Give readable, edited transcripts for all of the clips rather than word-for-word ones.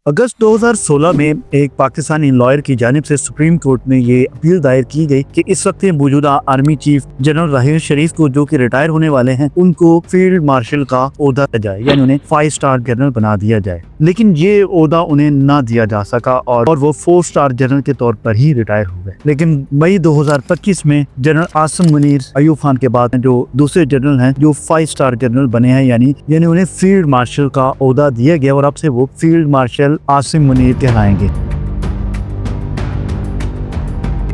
अगस्त 2016 में एक पाकिस्तानी लॉयर की जानिब से सुप्रीम कोर्ट में ये अपील दायर की गई कि इस वक्त मौजूदा आर्मी चीफ जनरल राहील शरीफ को, जो कि रिटायर होने वाले हैं, उनको फील्ड मार्शल का ओहदा दिया जाए, यानी उन्हें 5 स्टार जनरल बना दिया जाए। लेकिन ये ओहदा उन्हें ना दिया जा सका और वो 4 स्टार जनरल के तौर पर ही रिटायर हो गए। लेकिन मई 2025 में जनरल आसिम मुनीर अयूब खान के बाद जो दूसरे जनरल हैं जो 5 स्टार जनरल बने हैं, यानी उन्हें फील्ड मार्शल का ओहदा दिया गया और अब से वो फील्ड मार्शल आसिम मुनीर कहलाएंगे।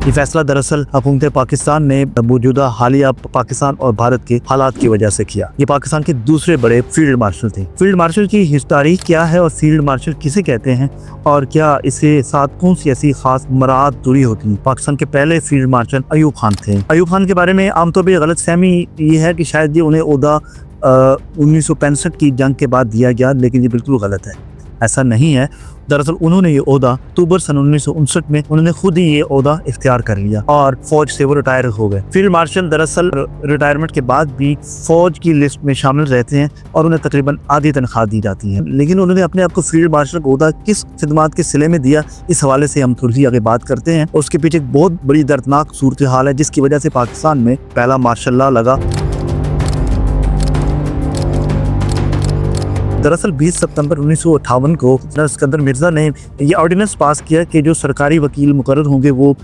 ये फैसला दरअसल हुकूमत पाकिस्तान ने मौजूदा हालिया पाकिस्तान और भारत के हालात की वजह से किया। ये पाकिस्तान के दूसरे बड़े फील्ड मार्शल थे। फील्ड मार्शल की तारीख क्या है और फील्ड मार्शल किसे कहते हैं और क्या इसके साथ कौन सी ऐसी खास मराद जुड़ी होती है? पाकिस्तान के पहले फील्ड मार्शल अयूब खान थे। अयूब खान के बारे में आमतौर पर गलतफहमी ये है कि शायद ये उन्हें ओहदा 1965 की जंग के बाद दिया गया, लेकिन ये बिल्कुल गलत है। ऐसा नहीं है। दरअसल उन्होंने ये ओहदा अक्टूबर सन 1959 में उन्होंने खुद ही ये ओहदा इख्तियार कर लिया और फौज से वो रिटायर हो गए। फील्ड मार्शल दरअसल रिटायरमेंट के बाद भी फौज की लिस्ट में शामिल रहते हैं और उन्हें तकरीबन आधी तनख्वाह दी जाती है। लेकिन उन्होंने अपने आप को फील्ड मार्शल का ओहदा किस खिदमात के सिले में दिया, इस हवाले से हम थोड़ी सी आगे बात करते हैं। उसके पीछे एक बहुत बड़ी दर्दनाक सूरत हाल है जिसकी वजह से पाकिस्तान में पहला मार्शल लॉ लगा। दरअसल 20 सितंबर 1958 को सिकंदर मिर्जा ने ये ऑर्डिनेंस पास किया कि जो सरकारी वकील मुकर्रर होंगे वो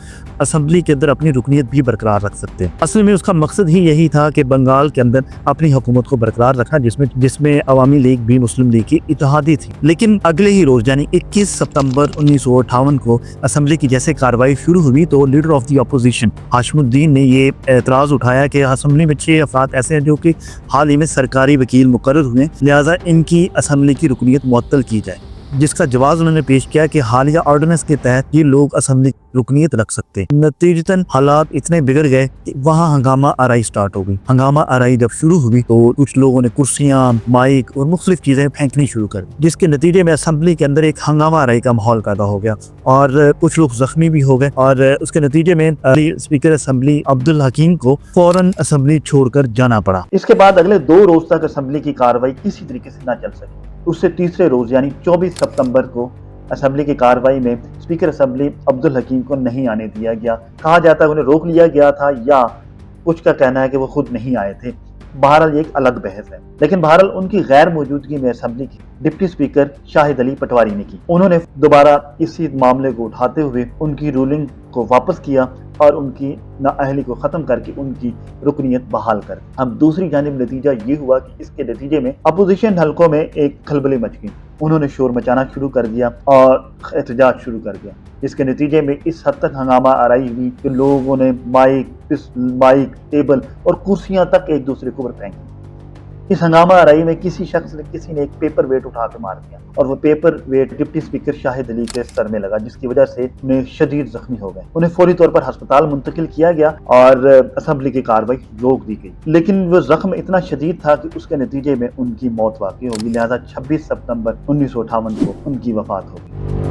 असेंबली के अंदर अपनी रुकनीत भी बरकरार रख सकते हैं। असल में उसका मकसद ही यही था कि बंगाल के अंदर अपनी हुकूमत को बरकरार रखा, जिसमें अवामी लीग भी मुस्लिम लीग की इत्तेहादी थी। लेकिन अगले ही रोज यानी 21 सितंबर 1958 को असेंबली की जैसे कार्रवाई शुरू हुई तो लीडर ऑफ द अपोजिशन हाशमुद्दीन ने ये एतराज़ उठाया कि असेंबली में 6 अफराद ऐसे हैं जो कि हाल ही में सरकारी वकील मुकर्रर हुए, लिहाजा इनकी असेंबली की रुकनीत मुअत्तल की जाए। जिसका जवाब उन्होंने पेश किया कि हालिया ऑर्डिनेंस के तहत ये लोग असेंबली रुकनीत रख सकते हैं। नतीजतन हालात इतने बिगड़ गए कि वहाँ हंगामा आराई स्टार्ट हो गई। हंगामा आराई जब शुरू हुई तो कुछ लोगों ने कुर्सियां, माइक और मुख्तलिफ चीजें फेंकनी शुरू कर दी, जिसके नतीजे में असेंबली के अंदर एक हंगामा आराई का माहौल पैदा हो गया और कुछ लोग जख्मी भी हो गए। और उसके नतीजे में स्पीकर असेंबली अब्दुल हकीम को फौरन असेंबली छोड़कर जाना पड़ा। इसके बाद अगले 2 रोज तक असेंबली की कार्रवाई किसी तरीके से न चल सकी। उससे तीसरे रोज यानी 24 सितंबर को असेंबली की कार्रवाई में स्पीकर असेंबली अब्दुल हकीम को नहीं आने दिया गया। कहा जाता है उन्हें रोक लिया गया था या कुछ का कहना है कि वो खुद नहीं आए थे। बहरहाल एक अलग बहस है। लेकिन बहरहाल उनकी गैर मौजूदगी में असेंबली की डिप्टी स्पीकर शाहिद अली पटवारी ने की। उन्होंने दोबारा इसी मामले को उठाते हुए उनकी रूलिंग को वापस किया और उनकी नाअहली को ख़त्म करके उनकी रुकनीत बहाल कर दी। अब दूसरी जानिब नतीजा ये हुआ कि इसके नतीजे में अपोजिशन हलकों में एक खलबली मच गई। उन्होंने शोर मचाना शुरू कर दिया और एहतजाज शुरू कर दिया। इसके नतीजे में इस हद तक हंगामा आराई हुई कि लोगों ने माइक, टेबल और कुर्सियां तक एक दूसरे के ऊपर फेंकी। इस हंगामा आराई में किसी ने एक पेपर वेट उठा के मार दिया और वो paper weight deputy speaker Shahid Ali के सर में लगा, जिसकी वजह से उन्हें शदीद जख्मी हो गए। उन्हें फौरी तौर पर अस्पताल मुंतकिल किया गया और असेंबली की कार्रवाई रोक दी गई। लेकिन वो जख्म इतना शदीद था कि उसके नतीजे में उनकी मौत वाक़ई होगी। लिहाजा 26 सितंबर 1958 को उनकी वफात हो गई।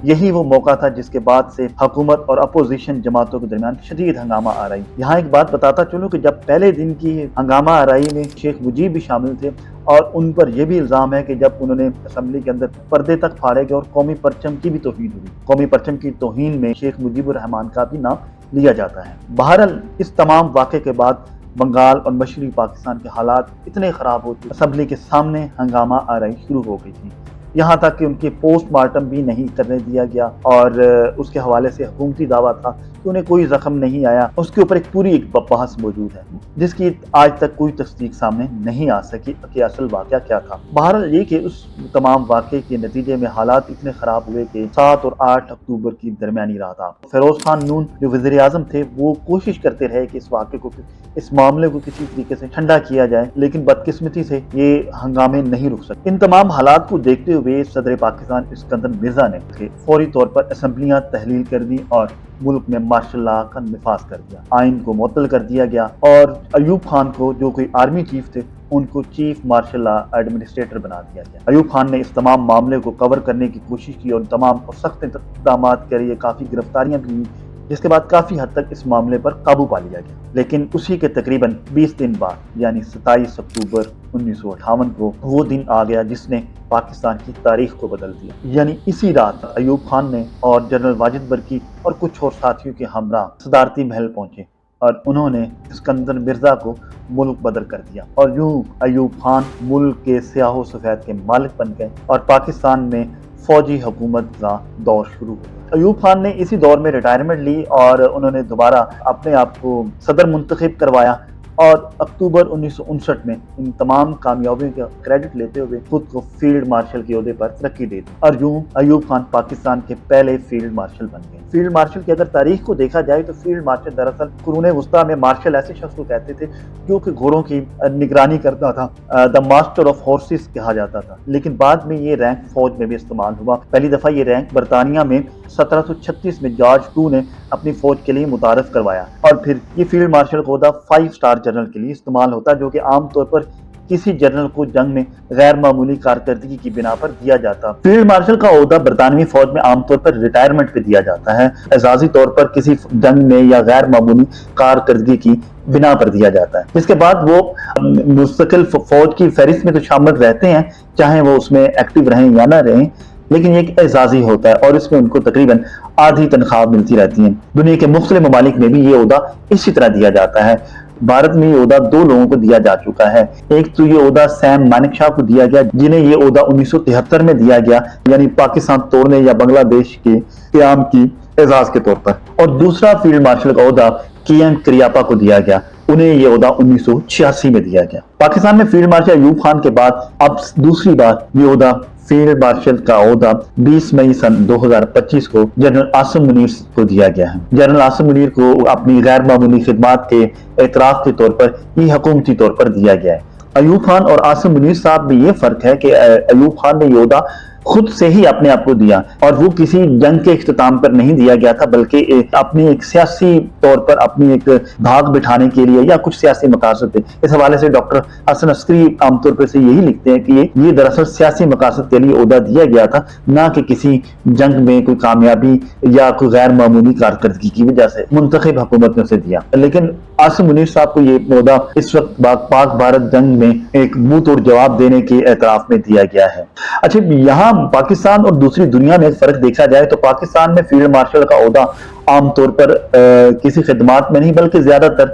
यही वो मौका था जिसके बाद से हुकूमत और अपोजिशन जमातों के दरमियान शदीद हंगामा आराई। यहाँ एक बात बताता चलूँ कि जब पहले दिन की हंगामा आराई में शेख मुजीब भी शामिल थे और उन पर यह भी इल्ज़ाम है कि जब उन्होंने असेंबली के अंदर पर्दे तक फाड़े गए और कौमी परचम की भी तौहीन हुई। कौमी परचम की तौहीन में शेख मुजीबुर रहमान का भी नाम लिया जाता है। बहरहाल इस तमाम वाक़े के बाद बंगाल और मशरक़ी पाकिस्तान के हालात इतने ख़राब होते असेंबली के सामने हंगामा आराई शुरू हो गई थी। यहाँ तक कि उनके पोस्टमार्टम भी नहीं करने दिया गया और उसके हवाले से हुकूमती दावा था कि उन्हें कोई जख्म नहीं आया। उसके ऊपर एक बहस मौजूद है जिसकी आज तक कोई तस्दीक सामने नहीं आ सकी कि असल वाक़या क्या था। बहरहाल ये कि उस तमाम वाक़े के नतीजे में हालात इतने ख़राब हुए कि 7 और 8 अक्टूबर की दरमियानी रात फ़िरोज़ खान नून जो वज़ीर आज़म थे वो कोशिश करते रहे कि इस मामले को किसी तरीके से ठंडा किया जाए, लेकिन बदकिस्मती से ये हंगामे नहीं रुक सकते। इन तमाम हालात को देखते हुए सदर पाकिस्तान सिकंदर मिर्जा ने फौरी तौर पर असेंबलियां तहलील कर दी और मुल्क में मार्शल लॉ का निफाज कर दिया। आइन को मुअत्तल कर दिया गया और अयूब खान को, जो कोई आर्मी चीफ थे, उनको चीफ मार्शल लॉ एडमिनिस्ट्रेटर बना दिया गया। अयूब खान ने इस तमाम मामले को कवर करने की कोशिश की और तमाम सख्त इक़दाम के लिए काफ़ी गिरफ्तारियां भी हुई جس کے بعد کافی حد تک اس معاملے پر قابو پا لیا گیا. لیکن اسی کے تقریباً 20 دن بعد یعنی 27 اکتوبر 1958 کو وہ دن آ گیا جس نے پاکستان کی تاریخ کو بدل دیا. یعنی اسی رات ایوب خان نے اور جنرل واجد برقی اور کچھ اور ساتھیوں کے ہمراہ صدارتی محل پہنچے اور انہوں نے اسکندر مرزا کو ملک بدر کر دیا. اور یوں ایوب خان ملک کے سیاہ و سفید کے مالک بن گئے اور پاکستان میں فوجی حکومت کا دور شروع ہوا. ایوب خان نے اسی دور میں ریٹائرمنٹ لی اور انہوں نے دوبارہ اپنے آپ کو صدر منتخب کروایا اور اکتوبر 1959 میں ان تمام کامیابیوں کا کریڈٹ لیتے ہوئے خود کو فیلڈ مارشل کے عہدے پر ترقی دے دی. اور یوں ایوب خان پاکستان کے پہلے فیلڈ مارشل بن گئے. فیلڈ مارشل کی اگر تاریخ کو دیکھا جائے تو فیلڈ مارشل دراصل قرون وسطیٰ میں مارشل ایسے شخص کو کہتے تھے جو کہ گھوڑوں کی نگرانی کرتا تھا. دا ماسٹر آف ہارسز کہا جاتا تھا. لیکن بعد میں یہ رینک فوج میں بھی استعمال ہوا. پہلی دفعہ یہ رینک برطانیہ میں 1736 میں جارج ٹو نے اپنی فوج کے لیے متعارف کروایا. اور پھر یہ فیلڈ مارشل کا عہدہ 5 اسٹار جنرل کے لیے استعمال ہوتا جو کہ عام طور پر کسی جنرل کو جنگ میں غیر معمولی کارکردگی کی بنا پر دیا جاتا. فیلڈ مارشل کا عہدہ برطانوی فوج میں عام طور پر ریٹائرمنٹ پہ دیا جاتا ہے. اعزازی طور پر کسی جنگ میں یا غیر معمولی کارکردگی کی بنا پر دیا جاتا ہے. اس کے بعد وہ مستقل فوج کی فہرست میں تو شامل رہتے ہیں چاہے وہ اس میں ایکٹیو رہیں یا نہ رہیں, لیکن یہ ایک اعزازی ہوتا ہے اور اس میں ان کو تقریباً آدھی تنخواہ ملتی رہتی ہیں. دنیا کے مختلف ممالک میں بھی یہ عہدہ اسی طرح دیا جاتا ہے. بھارت میں یہ عہدہ 2 لوگوں کو دیا جا چکا ہے. ایک تو یہ عہدہ سیم مانک شاہ کو دیا گیا جنہیں یہ عہدہ 1973 میں دیا گیا یعنی پاکستان توڑنے یا بنگلہ دیش کے قیام کی اعزاز کے طور پر. اور دوسرا فیلڈ مارشل کا عہدہ کی این کریاپا کو دیا گیا. انہیں یہ عہدہ 1986 میں دیا گیا. پاکستان میں فیلڈ مارشل ایوب خان کے بعد اب دوسری بار یہ عہدہ فیلڈ مارشل کا عہدہ 20 مئی سن 2025 کو جنرل عاصم منیر کو دیا گیا ہے. جنرل عاصم منیر کو اپنی غیر معمولی خدمات کے اعتراف کے طور پر یہ حکومتی طور پر دیا گیا ہے. ایوب خان اور عاصم منیر صاحب میں یہ فرق ہے کہ ایوب خان نے یہ عہدہ خود سے ہی اپنے آپ کو دیا اور وہ کسی جنگ کے اختتام پر نہیں دیا گیا تھا بلکہ اپنی ایک سیاسی طور پر اپنی ایک بھاگ بٹھانے کے لیے یا کچھ سیاسی مقاصد تھے. اس حوالے سے ڈاکٹر حسن عسکری عام طور پر سے یہی لکھتے ہیں کہ یہ دراصل سیاسی مقاصد کے لیے عہدہ دیا گیا تھا نہ کہ کسی جنگ میں کوئی کامیابی یا کوئی غیر معمولی کارکردگی کی وجہ سے منتخب حکومت نے اسے دیا. لیکن عاصم منیر صاحب کو یہ عہدہ اس وقت پاک بھارت جنگ میں ایک منہ توڑ جواب دینے کے اعتراف میں دیا گیا ہے. اچھا, یہاں پاکستان اور دوسری دنیا میں فرق دیکھا جائے تو پاکستان میں فیلڈ مارشل کا عہدہ عام طور پر کسی خدمات میں نہیں بلکہ زیادہ تر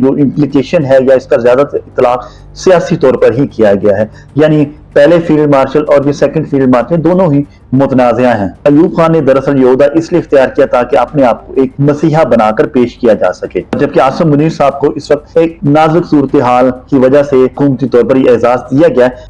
جو امپلیکیشن ہے یا اس کا زیادہ تر اطلاق سیاسی طور پر ہی کیا گیا ہے. یعنی پہلے فیلڈ مارشل اور یہ سیکنڈ فیلڈ مارشل دونوں ہی متنازعہ ہیں. ایوب خان نے دراصل یہ عہدہ اس لیے اختیار کیا تاکہ اپنے آپ کو ایک مسیحا بنا کر پیش کیا جا سکے, جبکہ عاصم منیر صاحب کو اس وقت ایک نازک صورتحال کی وجہ سے حکومتی طور پر یہ اعزاز دیا گیا ہے.